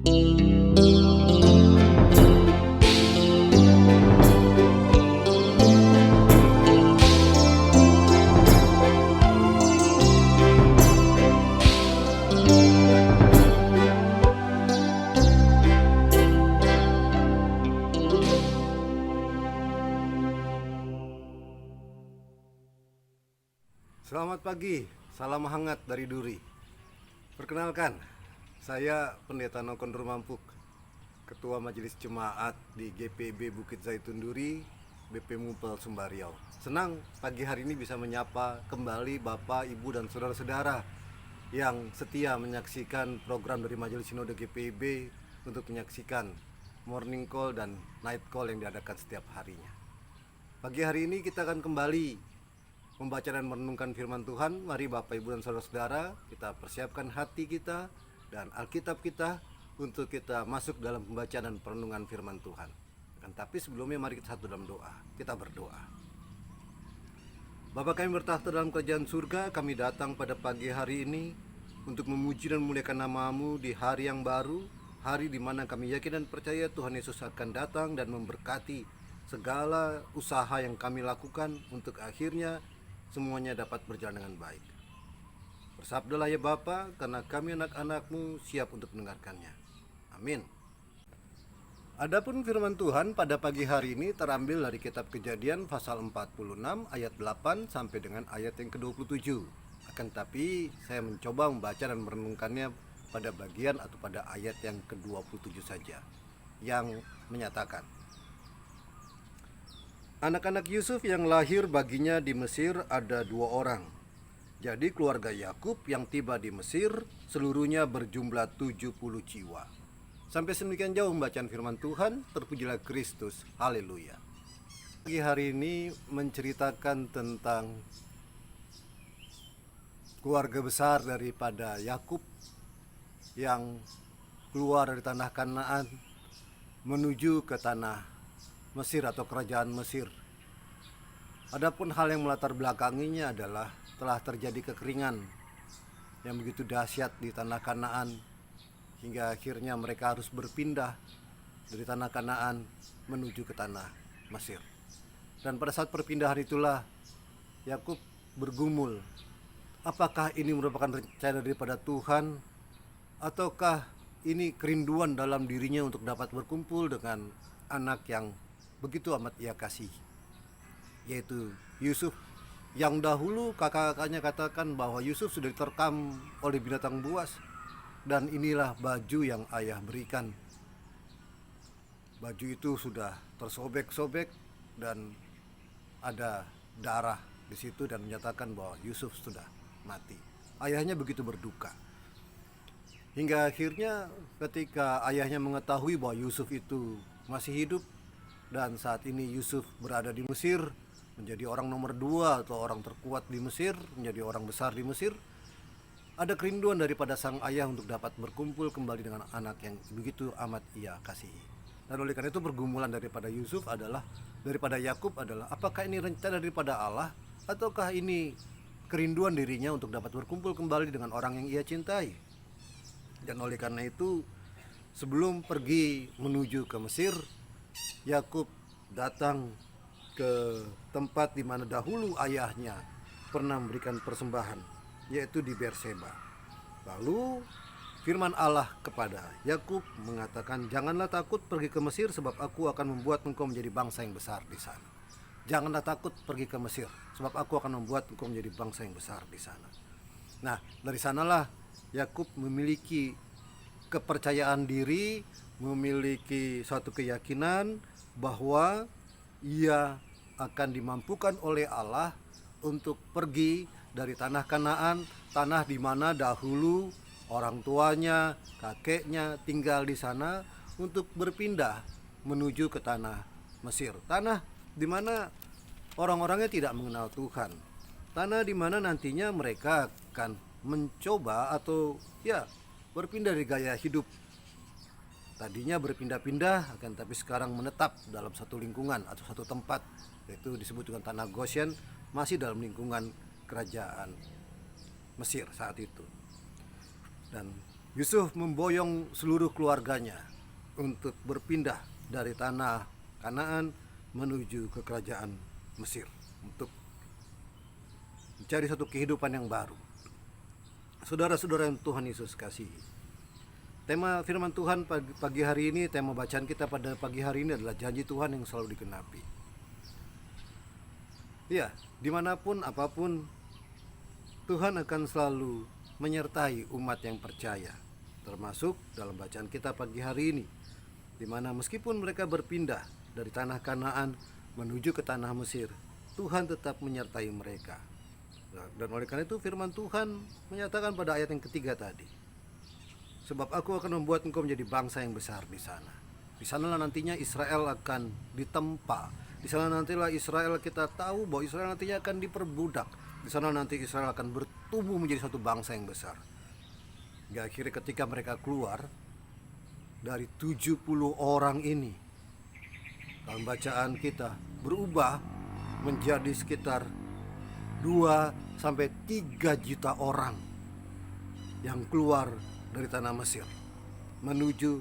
Selamat pagi, salam hangat dari Duri. Perkenalkan, saya Pendeta Nokon Rumampuk, Ketua Majelis Jemaat di GPB Bukit Zaitun Duri, BP Mupel Sumbar Riau. Senang pagi hari ini bisa menyapa kembali Bapak, Ibu, dan saudara-saudara yang setia menyaksikan program dari Majelis Sinode GPB untuk menyaksikan morning call dan night call yang diadakan setiap harinya. Pagi hari ini kita akan kembali membaca dan merenungkan firman Tuhan. Mari Bapak, Ibu, dan saudara-saudara, kita persiapkan hati kita dan Alkitab kita untuk kita masuk dalam pembacaan dan perenungan firman Tuhan. Tapi sebelumnya mari kita satu dalam doa. Kita berdoa. Bapa kami bertahta dalam kerajaan surga, kami datang pada pagi hari ini untuk memuji dan memuliakan nama-Mu di hari yang baru, hari di mana kami yakin dan percaya Tuhan Yesus akan datang dan memberkati segala usaha yang kami lakukan untuk akhirnya semuanya dapat berjalan dengan baik. Bersabdalah ya Bapa, karena kami anak-anak-Mu siap untuk mendengarkannya. Amin. Adapun firman Tuhan pada pagi hari ini terambil dari kitab Kejadian pasal 46 ayat 8 sampai dengan ayat yang ke-27. Akan tapi saya mencoba membaca dan merenungkannya pada bagian atau pada ayat yang ke-27 saja, yang menyatakan, anak-anak Yusuf yang lahir baginya di Mesir ada 2 orang. Jadi keluarga Yakub yang tiba di Mesir seluruhnya berjumlah 70 jiwa. Sampai sedemikian jauh pembacaan firman Tuhan. Terpujilah Kristus. Haleluya. Pagi hari ini menceritakan tentang keluarga besar daripada Yakub yang keluar dari tanah Kanaan menuju ke tanah Mesir atau kerajaan Mesir. Adapun hal yang melatar belakanginya adalah telah terjadi kekeringan yang begitu dahsyat di tanah Kanaan hingga akhirnya mereka harus berpindah dari tanah Kanaan menuju ke tanah Mesir. Dan pada saat perpindahan itulah Yakub bergumul, apakah ini merupakan rencana daripada Tuhan ataukah ini kerinduan dalam dirinya untuk dapat berkumpul dengan anak yang begitu amat ia kasih, yaitu Yusuf, yang dahulu kakak-kakaknya katakan bahwa Yusuf sudah diterkam oleh binatang buas, dan inilah baju yang ayah berikan. Baju itu sudah tersobek-sobek dan ada darah di situ dan menyatakan bahwa Yusuf sudah mati. Ayahnya begitu berduka. Hingga akhirnya ketika ayahnya mengetahui bahwa Yusuf itu masih hidup, dan saat ini Yusuf berada di Mesir, menjadi orang nomor 2 atau orang terkuat di Mesir, menjadi orang besar di Mesir. Ada kerinduan daripada sang ayah untuk dapat berkumpul kembali dengan anak yang begitu amat ia kasihi. Dan oleh karena itu pergumulan daripada Yakub adalah apakah ini rencana daripada Allah ataukah ini kerinduan dirinya untuk dapat berkumpul kembali dengan orang yang ia cintai. Dan oleh karena itu sebelum pergi menuju ke Mesir, Yakub datang ke tempat di mana dahulu ayahnya pernah memberikan persembahan, yaitu di Berseba. Lalu firman Allah kepada Yakub mengatakan, janganlah takut pergi ke Mesir sebab aku akan membuat engkau menjadi bangsa yang besar di sana. Janganlah takut pergi ke Mesir sebab aku akan membuat engkau menjadi bangsa yang besar di sana. Nah, dari sanalah Yakub memiliki kepercayaan diri, memiliki suatu keyakinan bahwa ia akan dimampukan oleh Allah untuk pergi dari tanah Kanaan, tanah di mana dahulu orang tuanya, kakeknya tinggal di sana, untuk berpindah menuju ke tanah Mesir. Tanah di mana orang-orangnya tidak mengenal Tuhan. Tanah di mana nantinya mereka akan mencoba atau berpindah dari gaya hidup. Tadinya berpindah-pindah, akan tapi sekarang menetap dalam satu lingkungan atau satu tempat, yaitu disebut dengan tanah Goshen, masih dalam lingkungan kerajaan Mesir saat itu. Dan Yusuf memboyong seluruh keluarganya untuk berpindah dari tanah Kanaan menuju ke kerajaan Mesir untuk mencari satu kehidupan yang baru. Saudara-saudara yang Tuhan Yesus kasihi, tema firman Tuhan pagi hari ini, tema bacaan kita pada pagi hari ini adalah janji Tuhan yang selalu digenapi. Ya, dimanapun apapun, Tuhan akan selalu menyertai umat yang percaya, termasuk dalam bacaan kita pagi hari ini, di mana meskipun mereka berpindah dari tanah Kanaan menuju ke tanah Mesir, Tuhan tetap menyertai mereka. Dan oleh karena itu firman Tuhan menyatakan pada ayat yang ketiga tadi, sebab aku akan membuat engkau menjadi bangsa yang besar di sana. Di sanalah nantinya Israel akan ditempa. Di sana nantilah Israel, kita tahu bahwa Israel nantinya akan diperbudak. Di sana nanti Israel akan bertumbuh menjadi satu bangsa yang besar. Hingga akhirnya ketika mereka keluar dari 70 orang ini, dalam bacaan kita berubah menjadi sekitar 2-3 juta orang yang keluar dari tanah Mesir menuju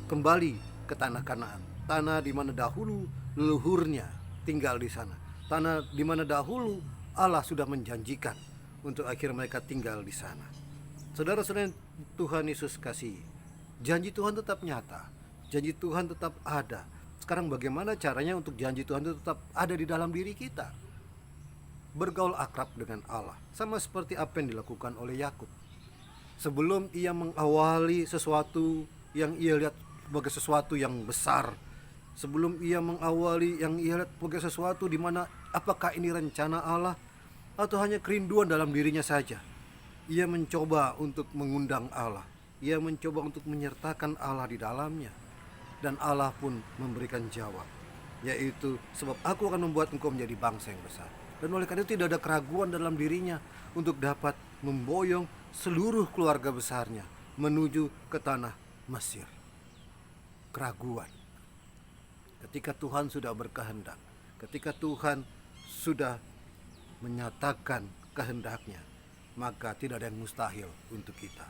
kembali ke tanah Kanaan, tanah di mana dahulu leluhurnya tinggal di sana, tanah di mana dahulu Allah sudah menjanjikan untuk akhirnya mereka tinggal di sana. Saudara-saudara Tuhan Yesus kasihi, janji Tuhan tetap nyata, janji Tuhan tetap ada. Sekarang bagaimana caranya untuk janji Tuhan itu tetap ada di dalam diri kita? Bergaul akrab dengan Allah, sama seperti apa yang dilakukan oleh Yakub. Sebelum ia mengawali sesuatu yang ia lihat sebagai sesuatu yang besar, sebelum ia mengawali yang ia lihat sebagai sesuatu di mana apakah ini rencana Allah atau hanya kerinduan dalam dirinya saja, ia mencoba untuk mengundang Allah, ia mencoba untuk menyertakan Allah di dalamnya. Dan Allah pun memberikan jawab, yaitu sebab aku akan membuat engkau menjadi bangsa yang besar. Dan oleh karena itu tidak ada keraguan dalam dirinya untuk dapat memboyong seluruh keluarga besarnya menuju ke tanah Mesir. Keraguan ketika Tuhan sudah berkehendak, ketika Tuhan sudah menyatakan kehendaknya, maka tidak ada yang mustahil untuk kita.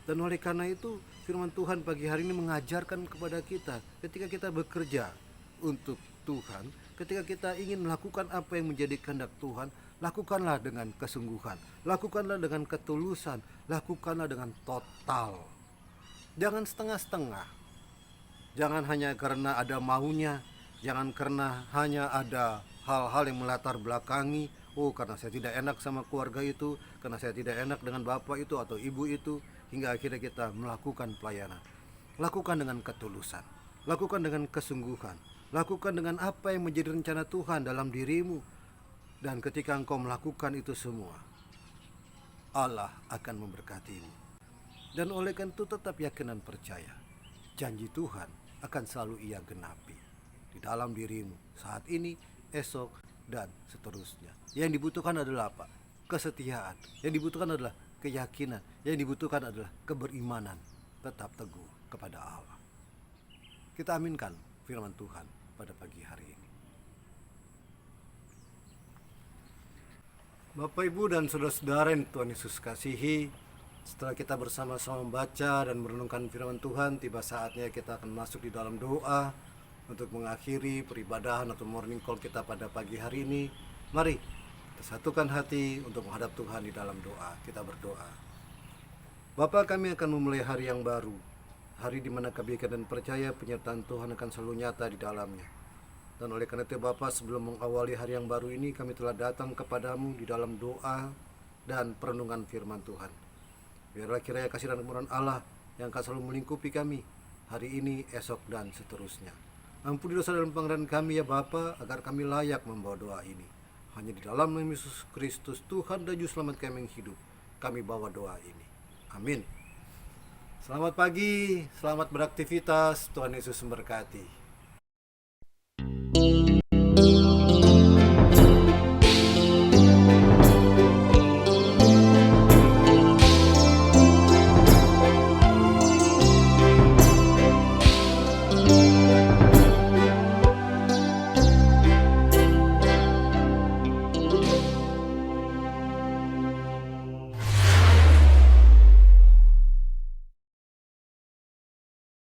Dan oleh karena itu firman Tuhan pagi hari ini mengajarkan kepada kita, ketika kita bekerja untuk Tuhan, ketika kita ingin melakukan apa yang menjadi kehendak Tuhan, lakukanlah dengan kesungguhan, lakukanlah dengan ketulusan, lakukanlah dengan total. Jangan setengah-setengah, jangan hanya karena ada maunya, jangan karena hanya ada hal-hal yang melatar belakangi. Oh, karena saya tidak enak sama keluarga itu, karena saya tidak enak dengan bapak itu atau ibu itu, hingga akhirnya kita melakukan pelayanan. Lakukan dengan ketulusan, lakukan dengan kesungguhan, lakukan dengan apa yang menjadi rencana Tuhan dalam dirimu. Dan ketika engkau melakukan itu semua, Allah akan memberkatimu. Dan oleh karena itu tetap yakin dan percaya, janji Tuhan akan selalu ia genapi di dalam dirimu saat ini, esok, dan seterusnya. Yang dibutuhkan adalah apa? Kesetiaan. Yang dibutuhkan adalah keyakinan. Yang dibutuhkan adalah keberimanan, tetap teguh kepada Allah. Kita aminkan firman Tuhan pada pagi hari ini. Bapak, Ibu, dan saudara-saudara yang Tuhan Yesus kasihi, setelah kita bersama-sama membaca dan merenungkan firman Tuhan, tiba saatnya kita akan masuk di dalam doa untuk mengakhiri peribadahan atau morning call kita pada pagi hari ini. Mari kita satukan hati untuk menghadap Tuhan di dalam doa. Kita berdoa. Bapa, kami akan memulai hari yang baru, hari di mana kebaikan dan percaya penyertaan Tuhan akan selalu nyata di dalamnya. Dan oleh karena itu Bapa, sebelum mengawali hari yang baru ini, kami telah datang kepadamu di dalam doa dan perenungan firman Tuhan. Biarlah kiranya kasih dan kemurahan Allah yang akan selalu melingkupi kami hari ini, esok, dan seterusnya. Ampuni dosa dan pelanggaran kami ya Bapa, agar kami layak membawa doa ini. Hanya di dalam nama Yesus Kristus, Tuhan dan Juru Selamat kami yang hidup, kami bawa doa ini. Amin. Selamat pagi, selamat beraktivitas, Tuhan Yesus memberkati.